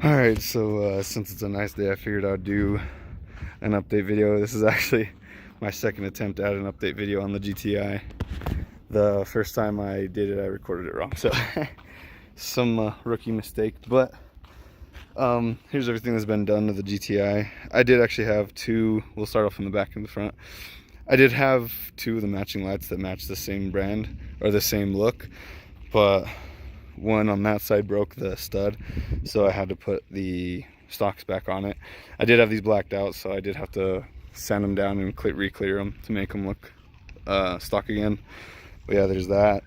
Alright, so since it's a nice day, I figured I'd do an update video. This is actually my second attempt at an update video on the GTI. The first time I did it, I recorded it wrong, so some rookie mistake. But here's everything that's been done to the GTI. I did actually have two. We'll start off from the back and the front. I did have two of the matching lights that match the same brand or the same look, but one on that side broke the stud, so I had to put the stocks back on it. I did have these blacked out, so I did have to sand them down and re-clear them to make them look stock again. But yeah, there's that.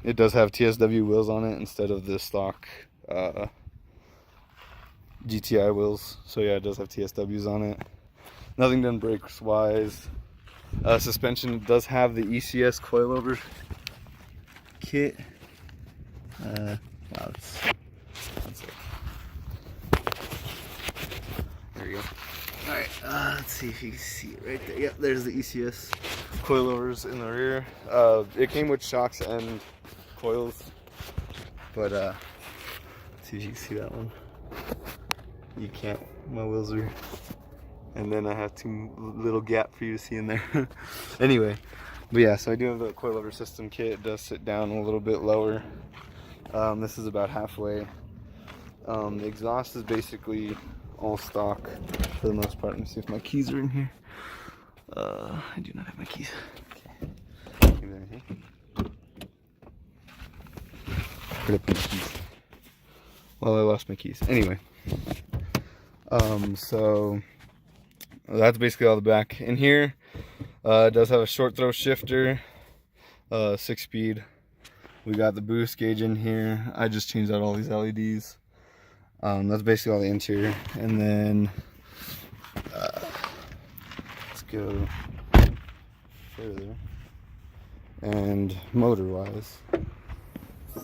It does have TSW wheels on it instead of the stock GTI wheels, so yeah, it does have TSWs on it. Nothing done brakes wise. Suspension does have the ECS coilover kit. Wow, that's it. There you go. Alright, let's see if you can see it right there. Yep, there's the ECS coilovers in the rear. It came with shocks and coils, but let's see if you can see that one. You can't. My wheels are, and then I have too little gap for you to see in there. Anyway, but yeah, so I do have the coilover system kit. It does sit down a little bit lower. This is about halfway. The exhaust is basically all stock for the most part. Let me see if my keys are in here. I do not have my keys. Okay. Give me that here. Put up my keys. Well, I lost my keys. Anyway. So that's basically all the back. In here, it does have a short throw shifter, 6-speed. We got the boost gauge in here. I just changed out all these LEDs. That's basically all the interior. And then let's go further. And motor wise,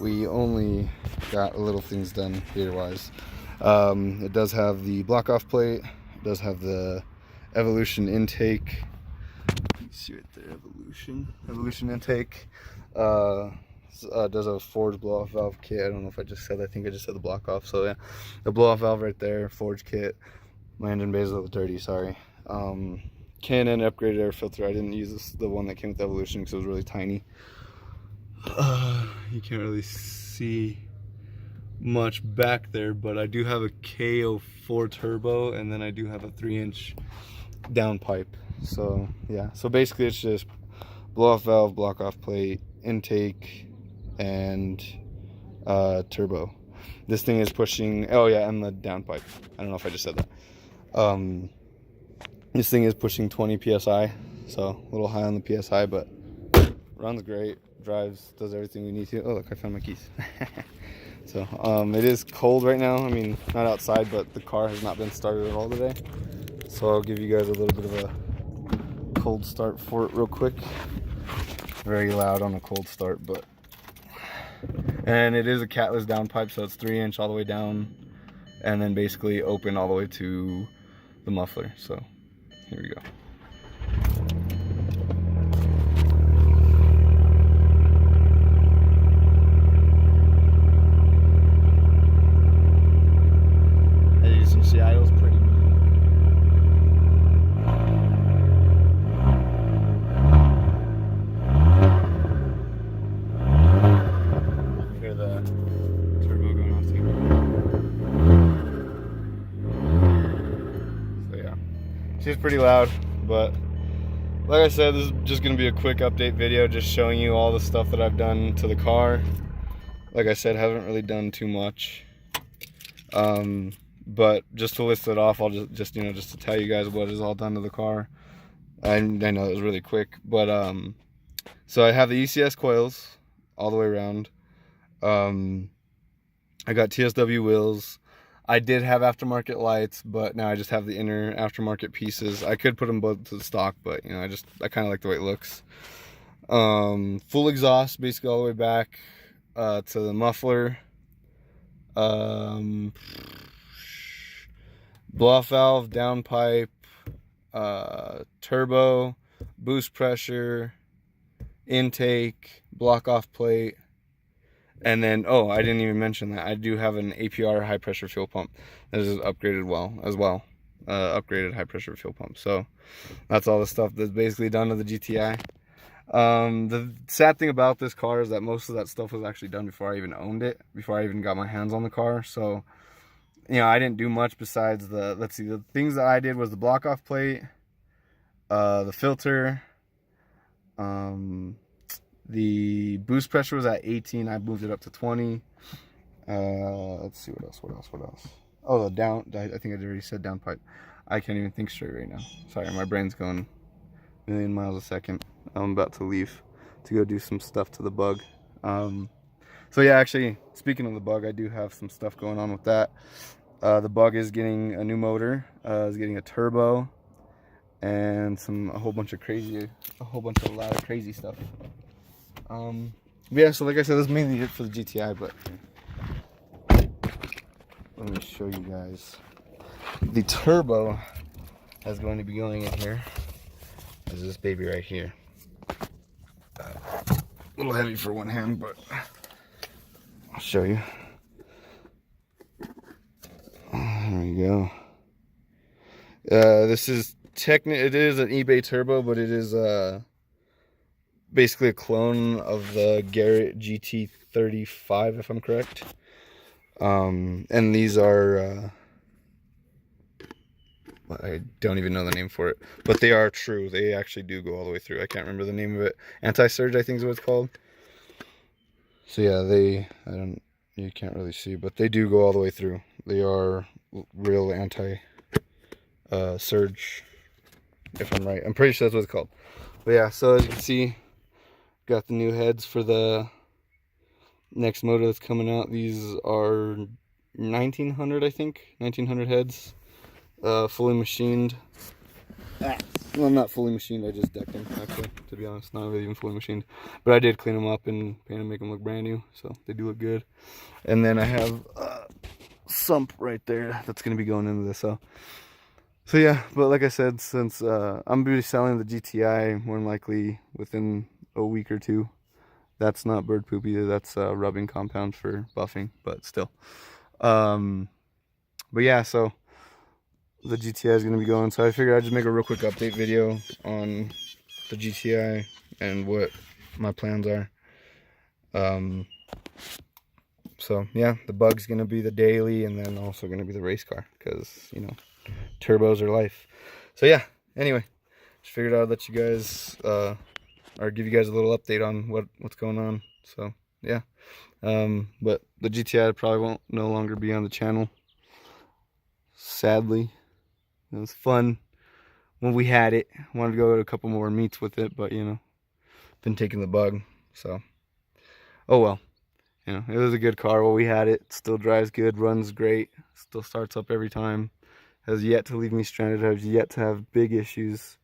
we only got little things done gear wise. It does have the block off plate. It does have the Evolution intake. You see right there, Evolution intake. Does a forged blow off valve kit. I don't know if I just said, I think I just said the block off. So yeah, the blow off valve right there, forged kit. My engine bay is a little dirty, sorry. Canon upgraded air filter. I didn't use the one that came with Evolution because it was really tiny. You can't really see much back there, but I do have a KO4 turbo, and then I do have a 3-inch downpipe. So yeah, so basically it's just blow off valve, block off plate, intake, and turbo. This thing is pushing, oh yeah, and the downpipe. I don't know if I just said that. This thing is pushing 20 psi, so a little high on the psi, but runs great, drives, does everything we need to. Oh look, I found my keys. So it is cold right now. I mean, not outside, but the car has not been started at all today. So I'll give you guys a little bit of a cold start for it real quick. Very loud on a cold start, but, and it is a catless downpipe, so it's 3-inch all the way down, and then basically open all the way to the muffler. So here we go. As you can see, idle's pretty neat. Hear the turbo going off too. So yeah, she's pretty loud, but like I said, this is just gonna be a quick update video, just showing you all the stuff that I've done to the car. Like I said, haven't really done too much. But just to list it off, I'll just to tell you guys what is all done to the car. I know it was really quick, but so I have the ECS coils all the way around. I got TSW wheels. I did have aftermarket lights, but now I just have the inner aftermarket pieces. I could put them both to the stock, but I kind of like the way it looks. Full exhaust, basically all the way back to the muffler. Blow-off valve, downpipe, turbo, boost pressure, intake, block-off plate, And then, oh, I didn't even mention that I do have an APR high pressure fuel pump that is upgraded as well. Upgraded high pressure fuel pump. So that's all the stuff that's basically done to the GTI. The sad thing about this car is that most of that stuff was actually done before I even owned it, before I even got my hands on the car. So, you know, I didn't do much besides the things that I did was the block off plate, the filter, the boost pressure was at 18. I moved it up to 20. Let's see what else. Oh, the down, I think I already said downpipe. I can't even think straight right now. Sorry, my brain's going a million miles a second. I'm about to leave to go do some stuff to the bug. So yeah, actually, speaking of the bug, I do have some stuff going on with that. The bug is getting a new motor, is getting a turbo, and a whole bunch of lot of crazy stuff. Yeah, so like I said, this is mainly it for the GTI, but let me show you guys. The turbo that's going to be going in here is this baby right here. A little heavy for one hand, but I'll show you. There we go. This is it is an eBay turbo, but it is basically a clone of the Garrett GT35, if I'm correct. And these are I don't even know the name for it, but they are true. They actually do go all the way through. I can't remember the name of it. Anti-surge, I think is what it's called. So yeah, you can't really see, but they do go all the way through. They are real anti-surge, if I'm right. I'm pretty sure that's what it's called. But yeah, so as you can see, got the new heads for the next motor that's coming out. These are 1900, I think. 1900 heads. Fully machined. Well, not fully machined, I just decked them, actually, to be honest. Not really even fully machined. But I did clean them up and paint them, make them look brand new, so they do look good. And then I have a sump right there that's going to be going into this. So yeah, but like I said, since I'm going to be selling the GTI more than likely within a week or two. That's not bird poop either, that's rubbing compound for buffing, but still. But yeah, so the GTI is going to be going, so I figured I'd just make a real quick update video on the GTI and what my plans are. So yeah, the bug's going to be the daily, and then also going to be the race car, because, you know, turbos are life. So yeah, anyway, just figured I'd let you guys, or give you guys a little update on what's going on. So yeah, but the GTI probably won't no longer be on the channel, sadly. It was fun when we had it. Wanted to go to a couple more meets with it, but you know, been taking the bug, so oh well. You know, it was a good car while we had it. Still drives good, runs great, still starts up every time. Has yet to leave me stranded. Has yet to have big issues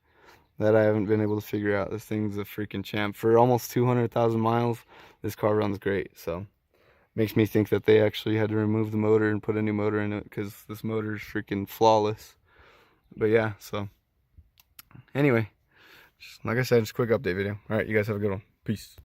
that I haven't been able to figure out. This thing's a freaking champ. For almost 200,000 miles, this car runs great. So makes me think that they actually had to remove the motor and put a new motor in it, because this motor is freaking flawless. But yeah, so anyway, just like I said, just a quick update video. All right, you guys have a good one. Peace.